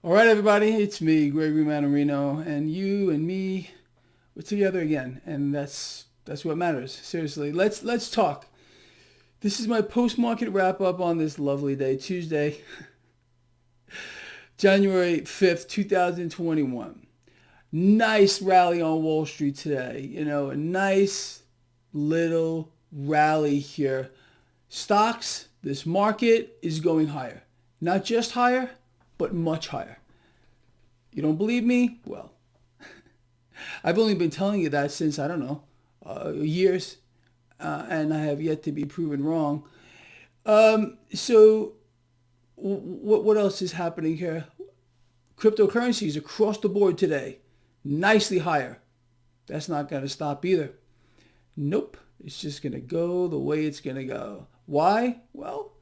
All right, everybody, it's me, Gregory Mannarino, and you and me, we're together again, and that's what matters. Seriously, let's talk. This is my post-market wrap-up on this lovely day, Tuesday, January 5th, 2021. Nice rally on Wall Street today. A nice little rally here. Stocks, this market is going higher. Not just higher, but much higher. You don't believe me? Well, I've only been telling you that since, I don't know, years, and I have yet to be proven wrong. So, what else is happening here? Cryptocurrencies across the board today, nicely higher. That's not going to stop either. Nope, it's just going to go the way it's going to go. Why? Well,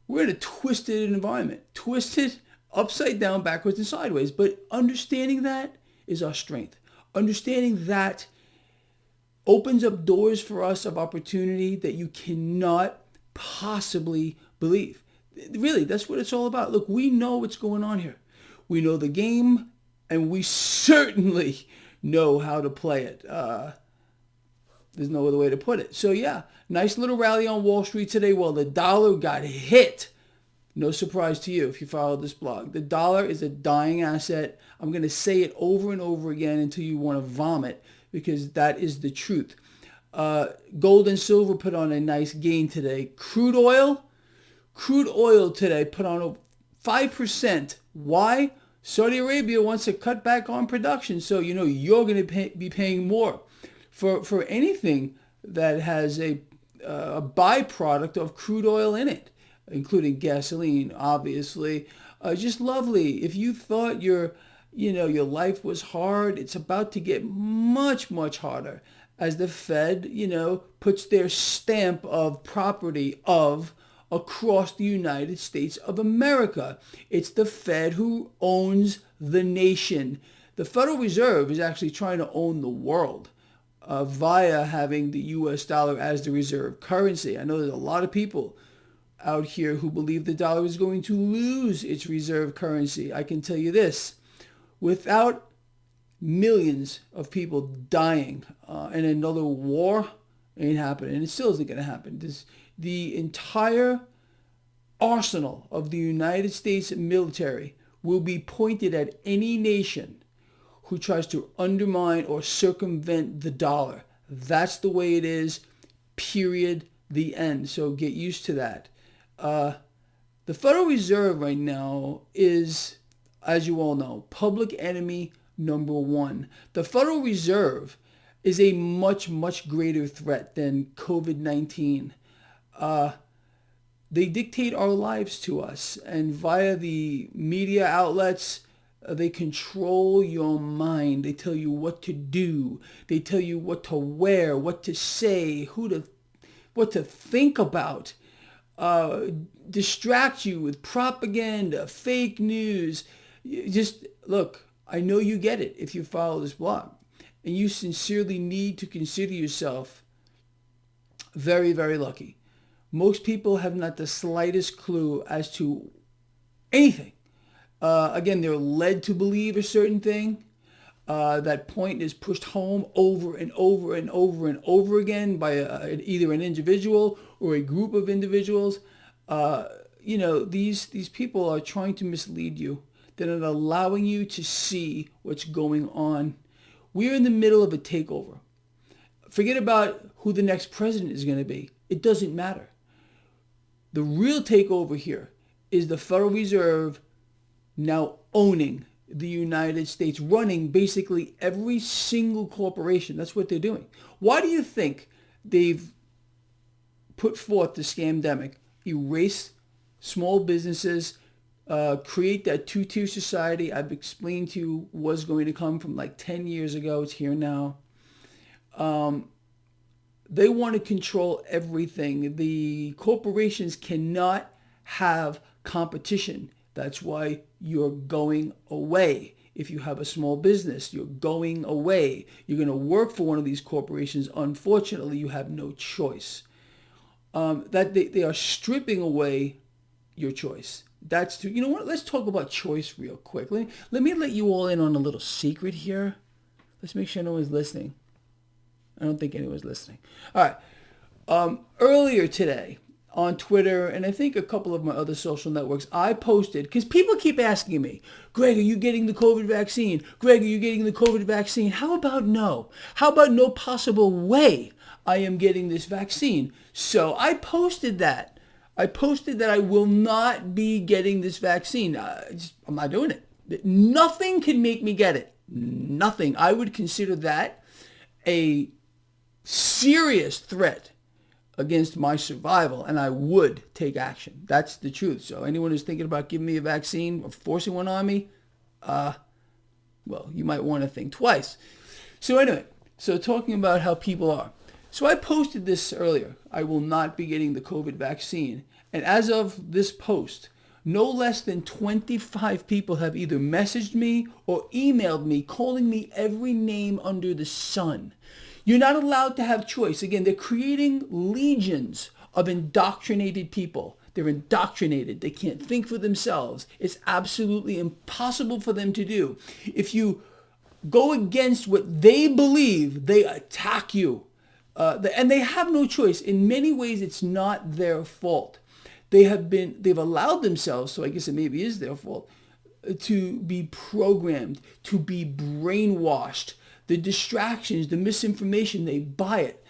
we're in a twisted environment. Twisted upside down, backwards, and sideways. But understanding that is our strength. Understanding that opens up doors for us of opportunity that you cannot possibly believe. Really, that's what it's all about. Look, we know what's going on here. We know the game, and we certainly know how to play it. There's no other way to put it. So yeah, nice little rally on Wall Street today. Well, the dollar got hit. No surprise to you if you follow this blog. The dollar is a dying asset. I'm going to say it over and over again until you want to vomit, because that is the truth. Gold and silver put on a nice gain today. Crude oil today put on a 5%. Why? Saudi Arabia wants to cut back on production, so you're going to be paying more for anything that has a byproduct of crude oil in it, including gasoline, obviously. Just lovely. If you thought your life was hard, it's about to get much, much harder as the Fed, puts their stamp of property of across the United States of America. It's the Fed who owns the nation. The Federal Reserve is actually trying to own the world via having the U.S. dollar as the reserve currency. I know there's a lot of people out here who believe the dollar is going to lose its reserve currency. I can tell you this, without millions of people dying and another war ain't happening. It still isn't going to happen. The entire arsenal of the United States military will be pointed at any nation who tries to undermine or circumvent the dollar. That's the way it is, period, the end. So get used to that. The Federal Reserve right now is, as you all know, public enemy number one. The Federal Reserve is a much, much greater threat than COVID-19. They dictate our lives to us, and via the media outlets, they control your mind. They tell you what to do. They tell you what to wear, what to say, what to think about. Distract you with propaganda, fake news. Just look, I know you get it if you follow this blog, and you sincerely need to consider yourself very, very lucky. Most people have not the slightest clue as to anything. Again, they're led to believe a certain thing. That point is pushed home over and over and over and over again by either an individual or a group of individuals. These people are trying to mislead you. They're not allowing you to see what's going on. We're in the middle of a takeover. Forget about who the next president is going to be. It doesn't matter. The real takeover here is the Federal Reserve now owning the United States, running basically every single corporation. That's what they're doing. Why do you think they've put forth the scamdemic? Erase small businesses, create that two-tier society I've explained to you was going to come from like 10 years ago. It's here now. They want to control everything. The corporations cannot have competition. That's why you're going away. If you have a small business, you're going away. You're going to work for one of these corporations. Unfortunately, you have no choice. That they are stripping away your choice. That's too. You know what? Let's talk about choice real quick. Let me let you all in on a little secret here. Let's make sure no one's listening. I don't think anyone's listening. All right. Earlier today on Twitter, and I think a couple of my other social networks, I posted, because people keep asking me, Greg, are you getting the COVID vaccine? Greg, are you getting the COVID vaccine? How about no? How about no possible way I am getting this vaccine? So I posted that. I posted that I will not be getting this vaccine. I'm not doing it. Nothing can make me get it. Nothing. I would consider that a serious threat against my survival, and I would take action. That's the truth. So anyone who's thinking about giving me a vaccine or forcing one on me, well, you might want to think twice. So anyway, so talking about how people are. So I posted this earlier. I will not be getting the COVID vaccine. And as of this post, no less than 25 people have either messaged me or emailed me, calling me every name under the sun. You're not allowed to have choice. Again, they're creating legions of indoctrinated people. They're indoctrinated. They can't think for themselves. It's absolutely impossible for them to do. If you go against what they believe, they attack you. And they have no choice. In many ways, it's not their fault. They've allowed themselves, so I guess it maybe is their fault, to be programmed, to be brainwashed. The distractions, the misinformation, they buy it.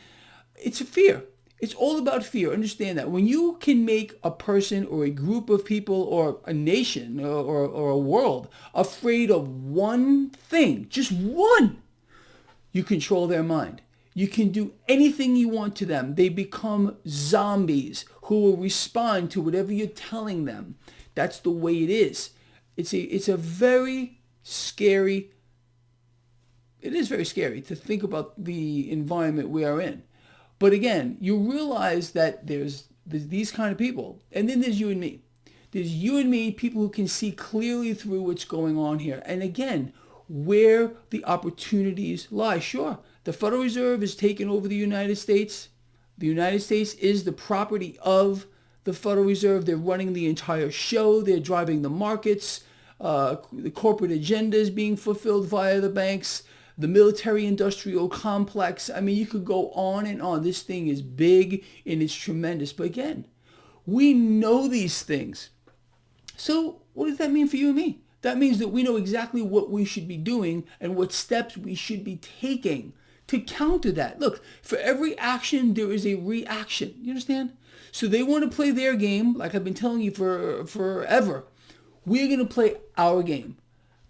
It's a fear. It's all about fear. Understand that. When you can make a person or a group of people or a nation or a world afraid of one thing, just one, you control their mind. You can do anything you want to them. They become zombies who will respond to whatever you're telling them. That's the way it is. It's a very scary. It is very scary to think about the environment we are in. But again, you realize that there's these kind of people. And then there's you and me. There's you and me, people who can see clearly through what's going on here. And again, where the opportunities lie. Sure, the Federal Reserve is taking over the United States. The United States is the property of the Federal Reserve. They're running the entire show. They're driving the markets. The corporate agenda is being fulfilled via the banks. The military-industrial complex. I mean, you could go on and on. This thing is big and it's tremendous. But again, we know these things. So what does that mean for you and me? That means that we know exactly what we should be doing and what steps we should be taking to counter that. Look, for every action, there is a reaction. You understand? So they want to play their game, like I've been telling you forever. We're going to play our game.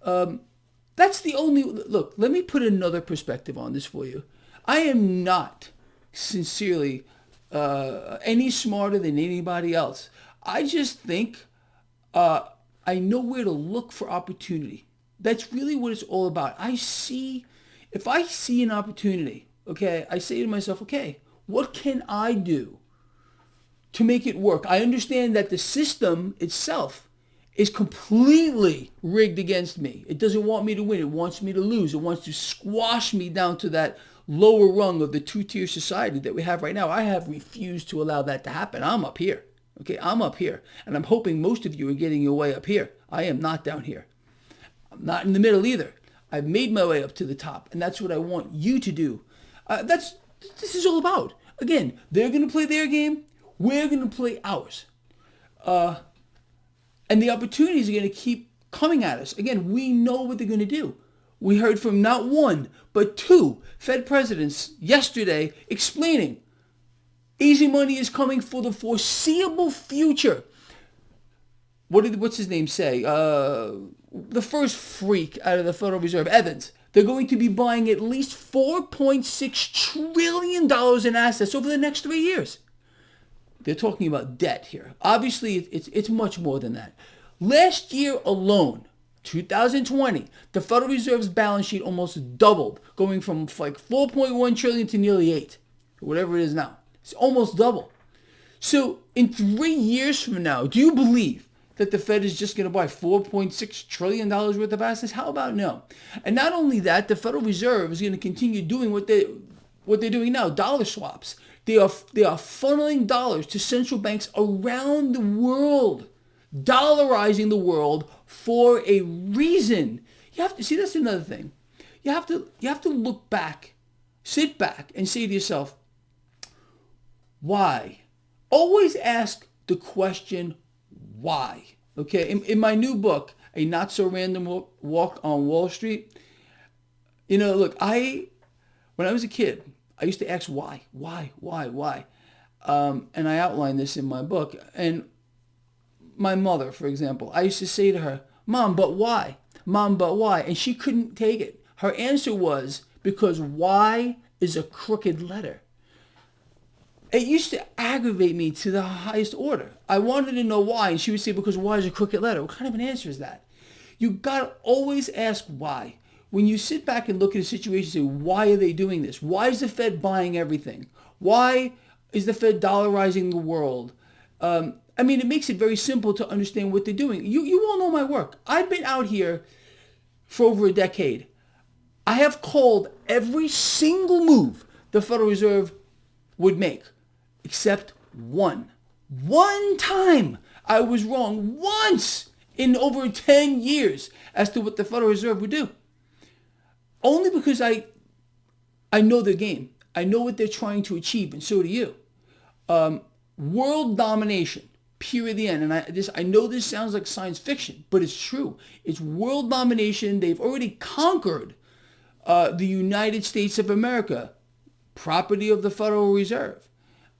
That's the only, look, let me put another perspective on this for you. I am not sincerely any smarter than anybody else. I just think I know where to look for opportunity. That's really what it's all about. If I see an opportunity, okay, I say to myself, okay, what can I do to make it work? I understand that the system itself is completely rigged against me. It doesn't want me to win. It wants me to lose. It wants to squash me down to that lower rung of the two-tier society that we have right now. I have refused to allow that to happen. I'm up here. Okay, I'm up here. And I'm hoping most of you are getting your way up here. I am not down here. I'm not in the middle either. I've made my way up to the top. And that's what I want you to do. This is all about. Again, they're going to play their game. We're going to play ours. And the opportunities are going to keep coming at us. Again, we know what they're going to do. We heard from not one, but two Fed presidents yesterday explaining easy money is coming for the foreseeable future. What's his name say? The first freak out of the Federal Reserve, Evans. They're going to be buying at least $4.6 trillion in assets over the next 3 years. They're talking about debt here. Obviously, it's much more than that. Last year alone, 2020, the Federal Reserve's balance sheet almost doubled, going from like 4.1 trillion to nearly 8, or whatever it is now. It's almost double. So in 3 years from now, do you believe that the Fed is just going to buy $4.6 trillion worth of assets? How about no? And not only that, the Federal Reserve is going to continue doing what they're doing now, dollar swaps. They are funneling dollars to central banks around the world dollarizing the world for a reason. You have to see, that's another thing. You have to look back, sit back and say to yourself, why? Always ask the question, why? Okay, in my new book, A Not So Random Walk on Wall Street, look, when I was a kid, I used to ask why. And I outline this in my book. And my mother, for example, I used to say to her, Mom, but why? Mom, but why? And she couldn't take it. Her answer was, because why is a crooked letter. It used to aggravate me to the highest order. I wanted to know why, and she would say, because why is a crooked letter? What kind of an answer is that? You got to always ask why. When you sit back and look at a situation and say, why are they doing this? Why is the Fed buying everything? Why is the Fed dollarizing the world? It makes it very simple to understand what they're doing. You all know my work. I've been out here for over a decade. I have called every single move the Federal Reserve would make, except one. One time I was wrong once in over 10 years as to what the Federal Reserve would do. Only because I know their game. I know what they're trying to achieve, and so do you. World domination, period, the end. And I know this sounds like science fiction, but it's true. It's world domination. They've already conquered the United States of America, property of the Federal Reserve.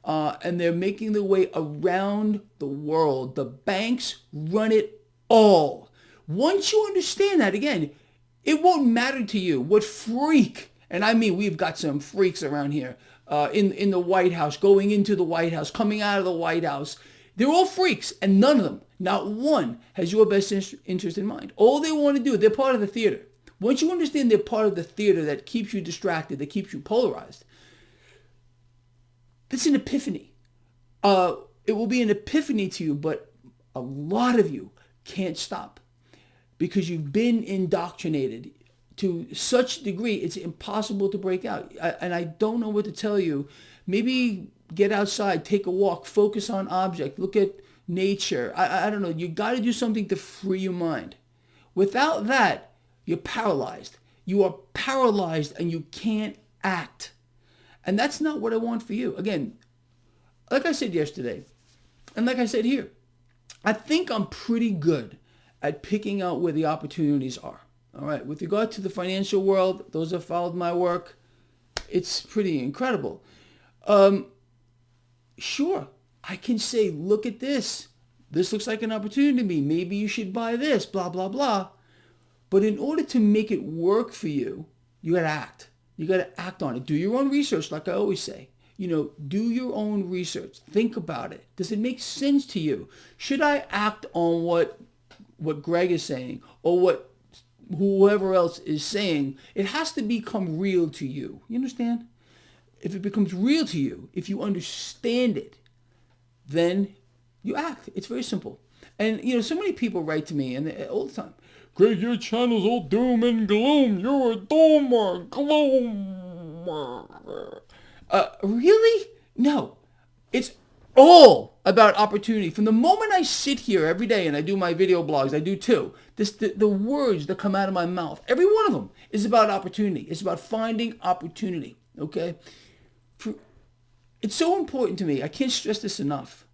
And they're making their way around the world. The banks run it all. Once you understand that, again, it won't matter to you what freak, and I mean we've got some freaks around here in the White House, going into the White House, coming out of the White House. They're all freaks, and none of them, not one, has your best interest in mind. All they want to do, they're part of the theater. Once you understand they're part of the theater that keeps you distracted, that keeps you polarized, that's an epiphany. It will be an epiphany to you, but a lot of you can't stop because you've been indoctrinated to such a degree it's impossible to break out. And I don't know what to tell you. Maybe get outside, take a walk, focus on object, look at nature. I don't know. You got to do something to free your mind. Without that, you're paralyzed. You are paralyzed and you can't act. And that's not what I want for you. Again, like I said yesterday, and like I said here, I think I'm pretty good at picking out where the opportunities are. All right. With regard to the financial world, those that followed my work, it's pretty incredible. Sure, I can say, look at this. This looks like an opportunity to me. Maybe you should buy this, blah, blah, blah. But in order to make it work for you, you got to act. You got to act on it. Do your own research, like I always say. Do your own research. Think about it. Does it make sense to you? Should I act on what Greg is saying or what whoever else is saying? It has to become real to you. You understand? If it becomes real to you, if you understand it, then you act. It's very simple. And, so many people write to me and all the time, Greg, your channel's all doom and gloom. You're a doom and gloom. Really? No. It's all about opportunity. From the moment I sit here every day and I do my video blogs, I do too, the words that come out of my mouth, every one of them is about opportunity. It's about finding opportunity, okay? It's so important to me. I can't stress this enough.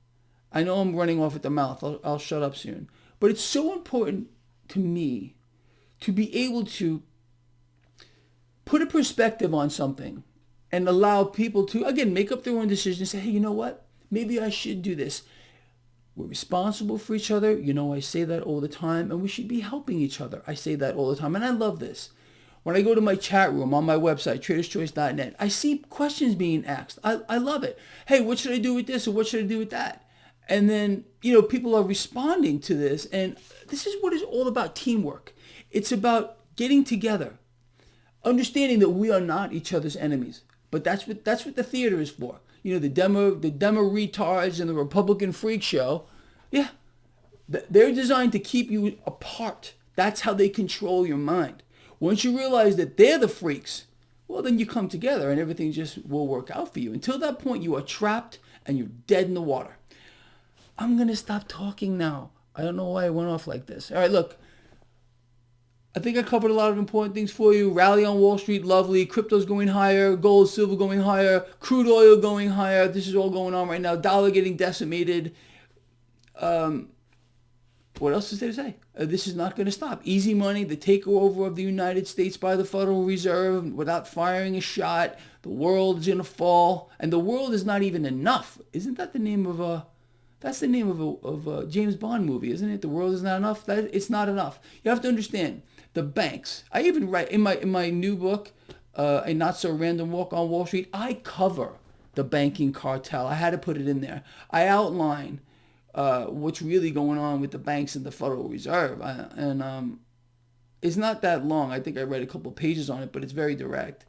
I know I'm running off at the mouth. I'll shut up soon. But it's so important to me to be able to put a perspective on something and allow people to, again, make up their own decisions. Say, hey, you know what? Maybe I should do this. We're responsible for each other. I say that all the time. And we should be helping each other. I say that all the time. And I love this. When I go to my chat room on my website, traderschoice.net, I see questions being asked. I love it. Hey, what should I do with this or what should I do with that? And then, people are responding to this. And this is what it's all about, teamwork. It's about getting together, understanding that we are not each other's enemies. But that's what the theater is for. The demo retards and the Republican freak show, yeah, they're designed to keep you apart. That's how they control your mind. Once you realize that they're the freaks, well, then you come together and everything just will work out for you. Until that point, you are trapped and you're dead in the water. I'm going to stop talking now. I don't know why I went off like this. All right, look. I think I covered a lot of important things for you. Rally on Wall Street, lovely. Crypto's going higher. Gold, silver going higher. Crude oil going higher. This is all going on right now. Dollar getting decimated. What else is there to say? This is not going to stop. Easy money, the takeover of the United States by the Federal Reserve without firing a shot. The world is going to fall. And the world is not even enough. Isn't that the name of a... That's the name of a James Bond movie, isn't it? The world is not enough. It's not enough. You have to understand. The banks. I even write in my new book, A Not So Random Walk on Wall Street, I cover the banking cartel. I had to put it in there. I outline what's really going on with the banks and the Federal Reserve. It's not that long. I think I read a couple of pages on it, but it's very direct.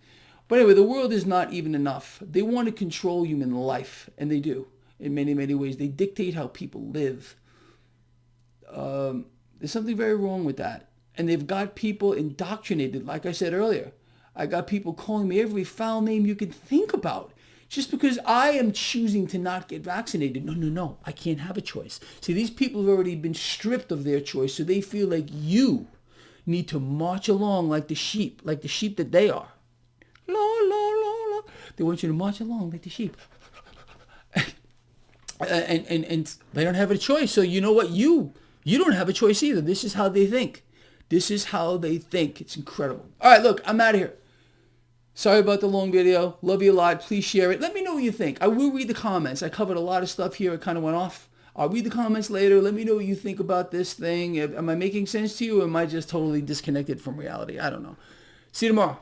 But anyway, the world is not even enough. They want to control human life, and they do in many, many ways. They dictate how people live. There's something very wrong with that. And they've got people indoctrinated, like I said earlier. I got people calling me every foul name you can think about just because I am choosing to not get vaccinated. No, I can't have a choice. See, these people have already been stripped of their choice, so they feel like you need to march along like the sheep that they are. La, la, la, la. They want you to march along like the sheep. And they don't have a choice. So you know what? You don't have a choice either. This is how they think. This is how they think. It's incredible. All right, look, I'm out of here. Sorry about the long video. Love you a lot. Please share it. Let me know what you think. I will read the comments. I covered a lot of stuff here. It kind of went off. I'll read the comments later. Let me know what you think about this thing. Am I making sense to you, or am I just totally disconnected from reality? I don't know. See you tomorrow.